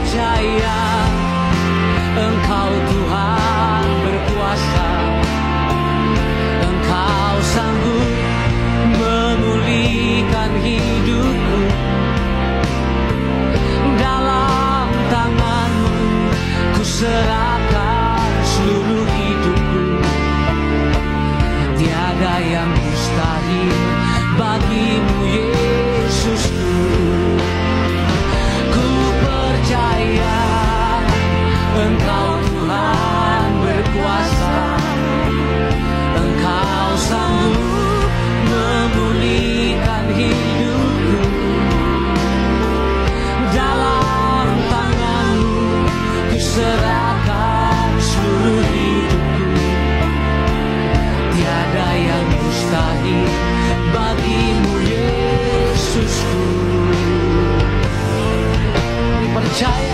percaya Engkau Tuhan berkuasa, Engkau sanggup memulihkan hidupku. Dalam tangan-Mu ku serahkan seluruh hidupku. Tiada yang mustahil bagi-Mu Yesusku. Ku percaya Engkau Tuhan berkuasa, Engkau sanggup memulihkan hidupku. Dalam tangan-Mu ku serahkan seluruh hidupku. Tiada yang mustahil bagi-Mu Yesusku. Percaya